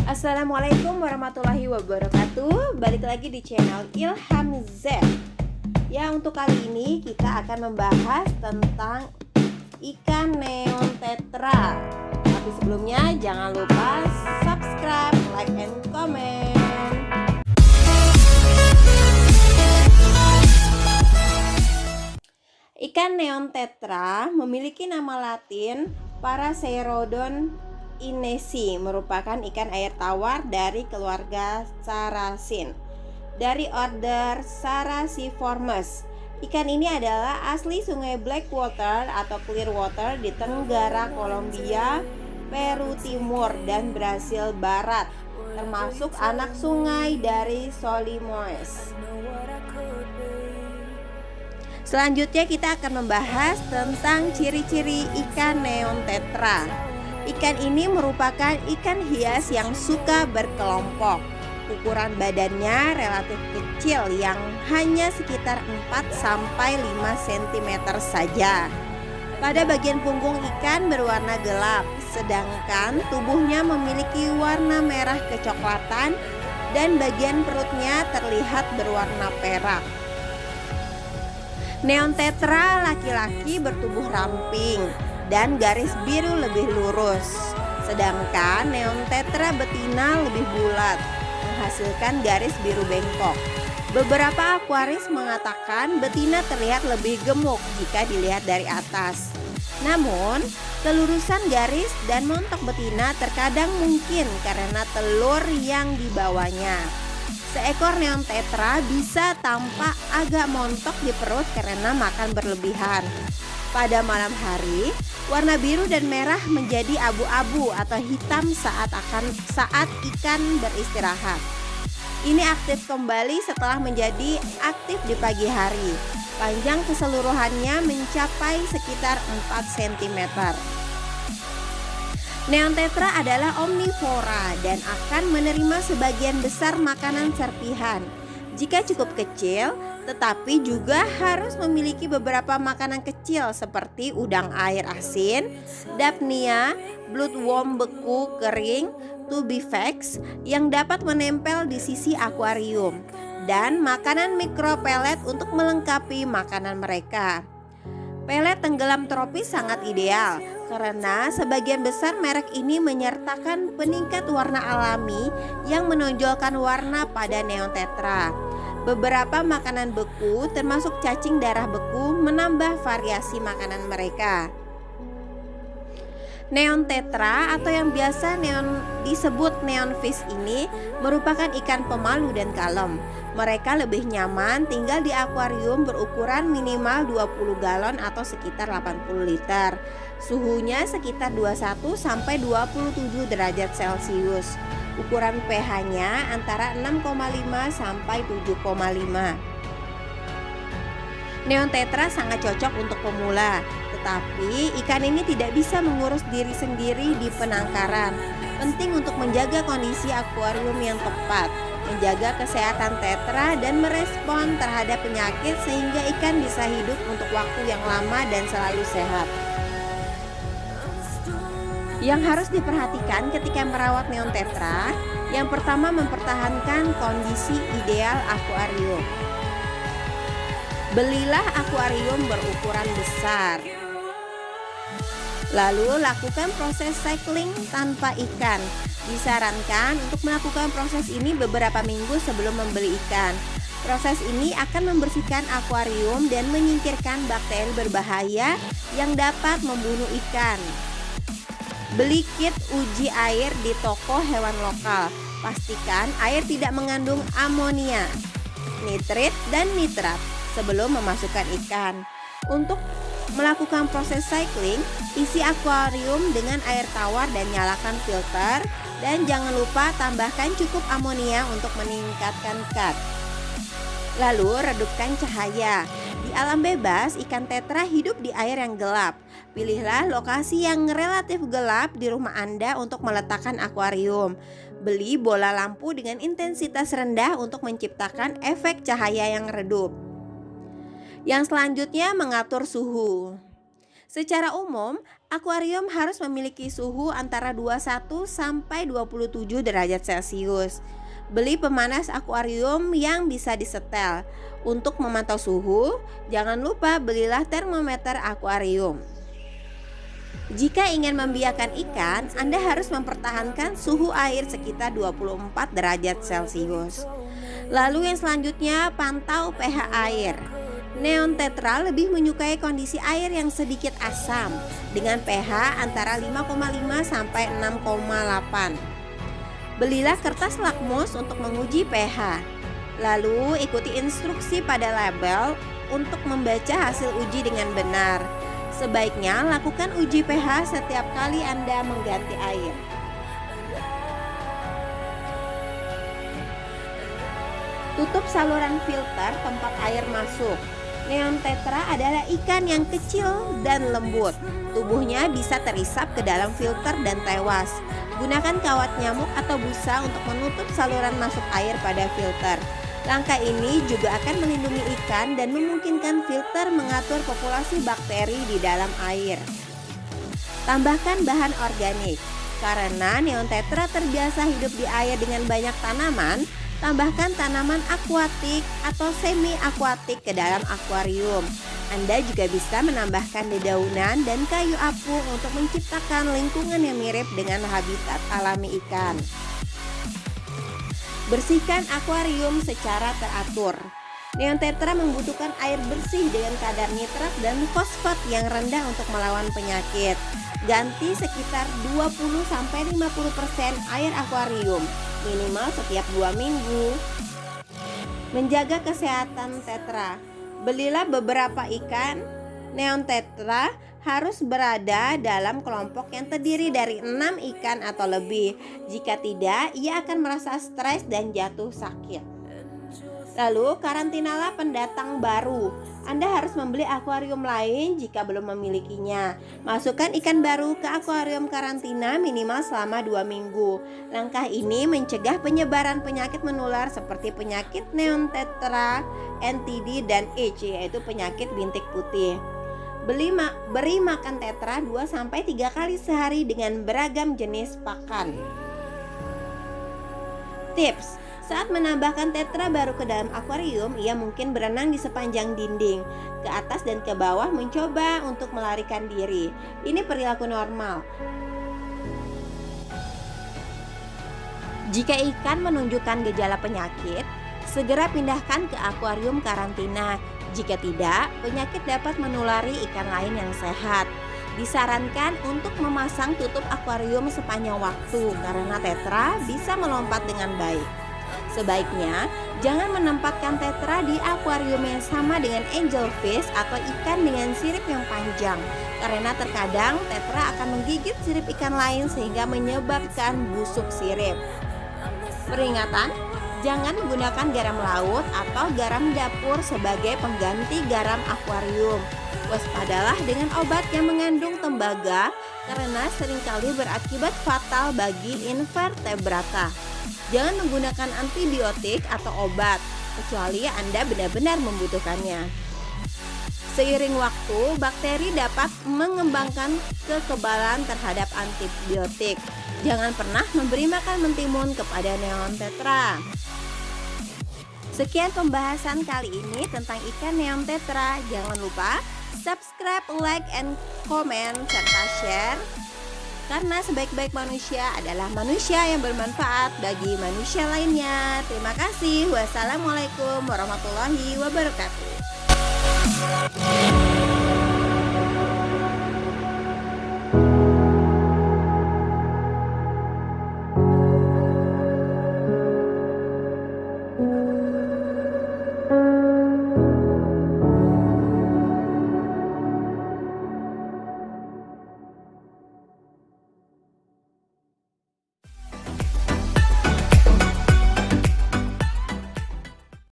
Assalamualaikum warahmatullahi wabarakatuh. Balik lagi di channel Ilham Z. Ya, untuk kali ini kita akan membahas tentang ikan neon tetra. Tapi sebelumnya jangan lupa subscribe, like, and comment. Ikan neon tetra memiliki nama latin Paraserodon inesi, merupakan ikan air tawar dari keluarga Saracen dari order Saraciformes. Ikan ini adalah asli sungai Blackwater atau Clearwater di Tenggara Kolombia, Peru Timur, dan Brasil Barat, termasuk anak sungai dari Solimoes. Selanjutnya kita akan membahas tentang ciri-ciri ikan neon tetra. Ikan ini merupakan ikan hias yang suka berkelompok. Ukuran badannya relatif kecil yang hanya sekitar 4-5 cm saja. Pada bagian punggung ikan berwarna gelap, sedangkan tubuhnya memiliki warna merah kecoklatan dan bagian perutnya terlihat berwarna perak. Neon tetra laki-laki bertubuh ramping dan garis biru lebih lurus, sedangkan neon tetra betina lebih bulat, menghasilkan garis biru bengkok. Beberapa akuaris mengatakan betina terlihat lebih gemuk jika dilihat dari atas. Namun, kelurusan garis dan montok betina terkadang mungkin karena telur yang dibawanya. Seekor neon tetra bisa tampak agak montok di perut karena makan berlebihan. Pada malam hari, warna biru dan merah menjadi abu-abu atau hitam saat ikan beristirahat. Ini aktif kembali setelah menjadi aktif di pagi hari. Panjang keseluruhannya mencapai sekitar 4 cm. Neon tetra adalah omnivora dan akan menerima sebagian besar makanan serpihan. Jika cukup kecil, tetapi juga harus memiliki beberapa makanan kecil seperti udang air asin, Daphnia, bloodworm beku kering, tubifax yang dapat menempel di sisi akuarium, dan makanan mikropelet untuk melengkapi makanan mereka. Pelet tenggelam tropis sangat ideal karena sebagian besar merek ini menyertakan peningkat warna alami yang menonjolkan warna pada neon tetra. Beberapa makanan beku termasuk cacing darah beku menambah variasi makanan mereka. Neon tetra atau yang biasa disebut neon fish ini merupakan ikan pemalu dan kalem. Mereka lebih nyaman tinggal di akuarium berukuran minimal 20 galon atau sekitar 80 liter. Suhunya sekitar 21 sampai 27 derajat Celcius. Ukuran pH-nya antara 6,5 sampai 7,5. Neon tetra sangat cocok untuk pemula, tetapi ikan ini tidak bisa mengurus diri sendiri di penangkaran. Penting untuk menjaga kondisi akuarium yang tepat, menjaga kesehatan tetra dan merespon terhadap penyakit sehingga ikan bisa hidup untuk waktu yang lama dan selalu sehat. Yang harus diperhatikan ketika merawat neon tetra, yang pertama mempertahankan kondisi ideal akuarium. Belilah akuarium berukuran besar. Lalu lakukan proses cycling tanpa ikan. Disarankan untuk melakukan proses ini beberapa minggu sebelum membeli ikan. Proses ini akan membersihkan akuarium dan menyingkirkan bakteri berbahaya yang dapat membunuh ikan. Beli kit uji air di toko hewan lokal. Pastikan air tidak mengandung amonia, nitrit, dan nitrat sebelum memasukkan ikan. Untuk melakukan proses cycling, isi akuarium dengan air tawar dan nyalakan filter. Dan jangan lupa tambahkan cukup amonia untuk meningkatkan cut. Lalu redupkan cahaya. Di alam bebas, ikan tetra hidup di air yang gelap. Pilihlah lokasi yang relatif gelap di rumah Anda untuk meletakkan akuarium. Beli bola lampu dengan intensitas rendah untuk menciptakan efek cahaya yang redup. Yang selanjutnya mengatur suhu. Secara umum, akuarium harus memiliki suhu antara 21 sampai 27 derajat Celcius. Beli pemanas akuarium yang bisa disetel. Untuk memantau suhu, jangan lupa belilah termometer akuarium. Jika ingin membiarkan ikan, Anda harus mempertahankan suhu air sekitar 24 derajat Celcius. Lalu yang selanjutnya, pantau pH air. Neon tetra lebih menyukai kondisi air yang sedikit asam dengan pH antara 5,5 sampai 6,8. Belilah kertas lakmus untuk menguji pH. Lalu ikuti instruksi pada label untuk membaca hasil uji dengan benar. Sebaiknya lakukan uji pH setiap kali Anda mengganti air. Tutup saluran filter tempat air masuk. Neon tetra adalah ikan yang kecil dan lembut. Tubuhnya bisa terisap ke dalam filter dan tewas. Gunakan kawat nyamuk atau busa untuk menutup saluran masuk air pada filter. Langkah ini juga akan melindungi ikan dan memungkinkan filter mengatur populasi bakteri di dalam air. Tambahkan bahan organik. Karena neon tetra terbiasa hidup di air dengan banyak tanaman, tambahkan tanaman akuatik atau semi akuatik ke dalam akuarium. Anda juga bisa menambahkan dedaunan dan kayu apung untuk menciptakan lingkungan yang mirip dengan habitat alami ikan. Bersihkan akuarium secara teratur. Neon tetra membutuhkan air bersih dengan kadar nitrat dan fosfat yang rendah untuk melawan penyakit. Ganti sekitar 20-50% air akuarium, minimal setiap 2 minggu. Menjaga kesehatan tetra. Belilah beberapa ikan. Neon tetra harus berada dalam kelompok yang terdiri dari 6 ikan atau lebih. Jika tidak, ia akan merasa stres dan jatuh sakit. Lalu, karantinalah pendatang baru. Anda harus membeli akuarium lain jika belum memilikinya. Masukkan ikan baru ke akuarium karantina minimal selama 2 minggu. Langkah ini mencegah penyebaran penyakit menular seperti penyakit neon tetra, NTD, dan H, yaitu penyakit bintik putih. Beri makan tetra 2-3 kali sehari dengan beragam jenis pakan. Tips: saat menambahkan tetra baru ke dalam akuarium, ia mungkin berenang di sepanjang dinding, ke atas dan ke bawah mencoba untuk melarikan diri. Ini perilaku normal. Jika ikan menunjukkan gejala penyakit, segera pindahkan ke akuarium karantina. Jika tidak, penyakit dapat menulari ikan lain yang sehat. Disarankan untuk memasang tutup akuarium sepanjang waktu karena tetra bisa melompat dengan baik. Sebaiknya jangan menempatkan tetra di akuarium yang sama dengan angelfish atau ikan dengan sirip yang panjang, karena terkadang tetra akan menggigit sirip ikan lain sehingga menyebabkan busuk sirip. Peringatan: jangan menggunakan garam laut atau garam dapur sebagai pengganti garam akuarium. Waspadalah dengan obat yang mengandung tembaga karena seringkali berakibat fatal bagi invertebrata. Jangan menggunakan antibiotik atau obat kecuali Anda benar-benar membutuhkannya. Seiring waktu, bakteri dapat mengembangkan kekebalan terhadap antibiotik. Jangan pernah memberi makan mentimun kepada neon tetra. Sekian pembahasan kali ini tentang ikan neon tetra. Jangan lupa subscribe, like, and comment, serta share. Karena sebaik-baik manusia adalah manusia yang bermanfaat bagi manusia lainnya. Terima kasih. Wassalamualaikum warahmatullahi wabarakatuh.